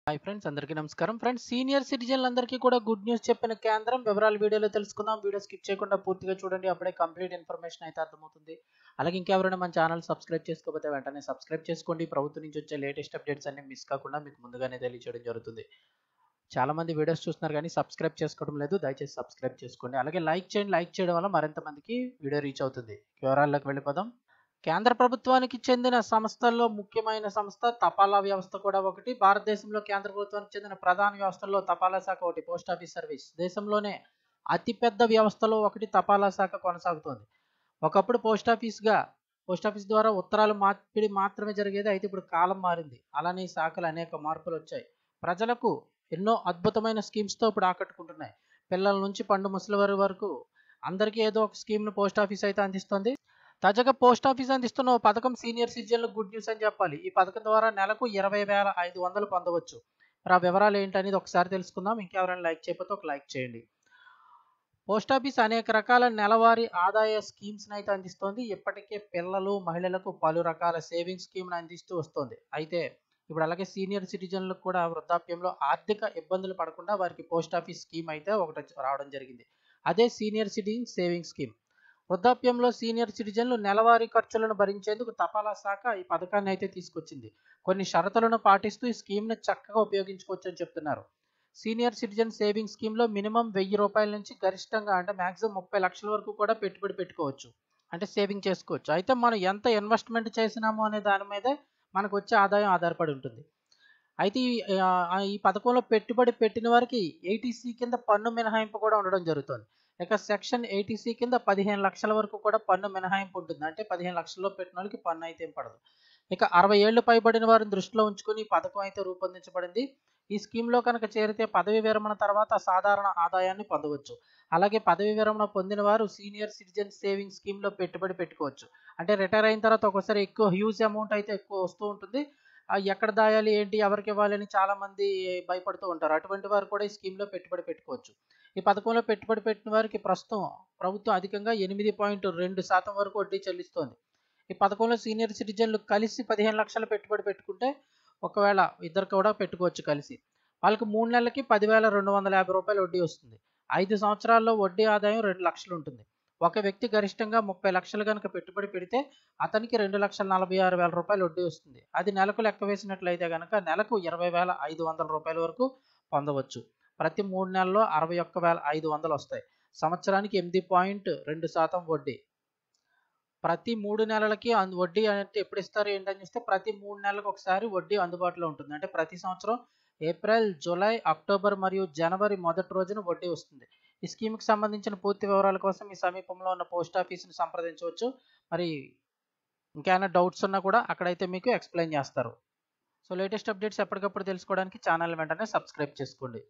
Hi friends, అందరికీ నమస్కారం. Friends, senior సిటిజన్లందరికీ కూడా గుడ్ న్యూస్ చెప్పిన కేంద్రం వివరాలు వీడియోలో తెలుసుకుందాం. వీడియో స్కిప్ చేయకుండా పూర్తిగా చూడండి, అప్పుడే కంప్లీట్ ఇన్ఫర్మేషన్ అయితే అర్థమవుతుంది. అలాగే ఇంకెవరైనా మన ఛానల్ సబ్స్క్రైబ్ చేసుకోకపోతే వెంటనే సబ్స్క్రైబ్ చేసుకోండి. ప్రభుత్వం నుంచి వచ్చే లేటెస్ట్ అప్డేట్స్ అన్ని మిస్ కాకుండా మీకు ముందుగానే తెలియజేయడం జరుగుతుంది. చాలా మంది వీడియోస్ చూస్తున్నారు కానీ సబ్స్క్రైబ్ చేసుకోవడం లేదు. దయచేసి సబ్స్క్రైబ్ చేసుకోండి. అలాగే లైక్ చేయండి. లైక్ చేయడం వల్ల మరింత మందికి వీడియో రీచ్ అవుతుంది. వివరాల్లోకి వెళ్ళిపోదాం. కేంద్ర ప్రభుత్వానికి చెందిన సంస్థల్లో ముఖ్యమైన సంస్థ తపాలా వ్యవస్థ కూడా ఒకటి. భారతదేశంలో కేంద్ర ప్రభుత్వానికి చెందిన ప్రధాన వ్యవస్థల్లో తపాలా శాఖ ఒకటి. పోస్ట్ ఆఫీస్ సర్వీస్ దేశంలోనే అతిపెద్ద వ్యవస్థలో ఒకటి తపాలా శాఖ కొనసాగుతోంది. ఒకప్పుడు పోస్ట్ ఆఫీస్ ద్వారా ఉత్తరాలు మార్పిడి మాత్రమే జరిగేది. అయితే ఇప్పుడు కాలం మారింది. అలానే ఈ శాఖలు అనేక మార్పులు వచ్చాయి. ప్రజలకు ఎన్నో అద్భుతమైన స్కీమ్స్తో ఇప్పుడు ఆకట్టుకుంటున్నాయి. పిల్లల నుంచి పండు ముసలి వారి వరకు అందరికీ ఏదో ఒక స్కీమ్ను పోస్ట్ ఆఫీస్ అయితే అందిస్తుంది. తాజాగా పోస్ట్ ఆఫీస్ అందిస్తున్న ఓ పథకం సీనియర్ సిటిజన్లకు గుడ్ న్యూస్ అని చెప్పాలి. ఈ పథకం ద్వారా నెలకు 20,500 పొందవచ్చు. మరి ఆ వివరాలు ఏంటనేది ఒకసారి తెలుసుకుందాం. ఇంకెవరైనా లైక్ చేయకపోతే ఒక లైక్ చేయండి. పోస్ట్ ఆఫీస్ అనేక రకాల నెలవారీ ఆదాయ స్కీమ్స్ని అయితే అందిస్తోంది. ఇప్పటికే పిల్లలు, మహిళలకు పలు రకాల సేవింగ్స్ స్కీమ్ను అందిస్తూ వస్తోంది. అయితే ఇప్పుడు అలాగే సీనియర్ సిటిజన్లకు కూడా వృద్ధాప్యంలో ఆర్థిక ఇబ్బందులు పడకుండా వారికి పోస్ట్ ఆఫీస్ స్కీమ్ అయితే ఒకటి రావడం జరిగింది. అదే సీనియర్ సిటిజన్ సేవింగ్ స్కీమ్. వృద్ధాప్యంలో సీనియర్ సిటిజన్లు నెలవారీ ఖర్చులను భరించేందుకు తపాలా శాఖ ఈ పథకాన్ని అయితే తీసుకొచ్చింది. కొన్ని షరతులను పాటిస్తూ ఈ స్కీమ్ను చక్కగా ఉపయోగించుకోవచ్చు అని చెప్తున్నారు. సీనియర్ సిటిజన్ సేవింగ్ స్కీమ్లో మినిమం ₹1000 నుంచి గరిష్టంగా అంటే మాక్సిమం 30 లక్షల వరకు కూడా పెట్టుబడి పెట్టుకోవచ్చు. అంటే సేవింగ్ చేసుకోవచ్చు. అయితే మనం ఎంత ఇన్వెస్ట్మెంట్ చేసినాము అనే దాని మీదే మనకు వచ్చే ఆదాయం ఆధారపడి ఉంటుంది. అయితే ఈ పథకంలో పెట్టుబడి పెట్టిన వారికి 80C కింద పన్ను మినహాయింపు కూడా ఉండడం జరుగుతుంది. ఇక సెక్షన్ 80C కింద 15 లక్షల వరకు కూడా పన్ను మినహాయింపు ఉంటుంది. అంటే 15 లక్షల్లో పెట్టిన వాళ్ళకి పన్ను అయితే ఏం పడదు. ఇక 60 ఏళ్లు పైబడిన వారిని దృష్టిలో ఉంచుకుని ఈ పథకం అయితే రూపొందించబడింది. ఈ స్కీమ్లో కనుక చేరితే పదవి విరమణ తర్వాత సాధారణ ఆదాయాన్ని పొందవచ్చు. అలాగే పదవి విరమణ పొందిన వారు సీనియర్ సిటిజన్ సేవింగ్ స్కీమ్లో పెట్టుబడి పెట్టుకోవచ్చు. అంటే రిటైర్ అయిన తర్వాత ఒకసారి ఎక్కువ హ్యూజ్ అమౌంట్ అయితే ఎక్కువ వస్తూ ఉంటుంది. ఎక్కడ దాయాలి ఏంటి ఎవరికి ఇవ్వాలి అని చాలామంది భయపడుతూ ఉంటారు. అటువంటి వారు కూడా ఈ స్కీమ్లో పెట్టుబడి పెట్టుకోవచ్చు. ఈ పథకంలో పెట్టుబడి పెట్టిన వారికి ప్రస్తుతం ప్రభుత్వం అధికంగా 8.2% వరకు వడ్డీ చెల్లిస్తోంది. ఈ పథకంలో సీనియర్ సిటిజన్లు కలిసి 15 లక్షలు పెట్టుబడి పెట్టుకుంటే ఒకవేళ ఇద్దరు కూడా పెట్టుకోవచ్చు కలిసి. వాళ్ళకి 3 నెలలకి ₹10,250 వడ్డీ వస్తుంది. 5 సంవత్సరాల్లో వడ్డీ ఆదాయం 2 లక్షలు ఉంటుంది. ఒక వ్యక్తి గరిష్టంగా 30 లక్షలు కనుక పెట్టుబడి పెడితే అతనికి ₹2,46,000 వడ్డీ వస్తుంది. అది నెలకు లెక్క వేసినట్లయితే కనుక నెలకు ₹20,500 వరకు పొందవచ్చు. ప్రతి 3 నెలల్లో 61,500 వస్తాయి. సంవత్సరానికి 8.2% వడ్డీ. ప్రతి 3 నెలలకి వడ్డీ అంటే ఎప్పుడు ఇస్తారు ఏంటని చూస్తే ప్రతి 3 నెలలకు ఒకసారి వడ్డీ అందుబాటులో ఉంటుంది. అంటే ప్రతి సంవత్సరం ఏప్రిల్, జూలై, అక్టోబర్ మరియు జనవరి మొదటి రోజున వడ్డీ వస్తుంది. ఈ స్కీమ్కి సంబంధించిన పూర్తి వివరాల కోసం మీ సమీపంలో ఉన్న పోస్ట్ ఆఫీస్ని సంప్రదించవచ్చు. మరి ఇంకేమైనా డౌట్స్ ఉన్నా కూడా అక్కడైతే మీకు ఎక్స్ప్లెయిన్ చేస్తారు. సో లేటెస్ట్ అప్డేట్స్ ఎప్పటికప్పుడు తెలుసుకోవడానికి ఛానల్ వెంటనే సబ్స్క్రైబ్ చేసుకోండి.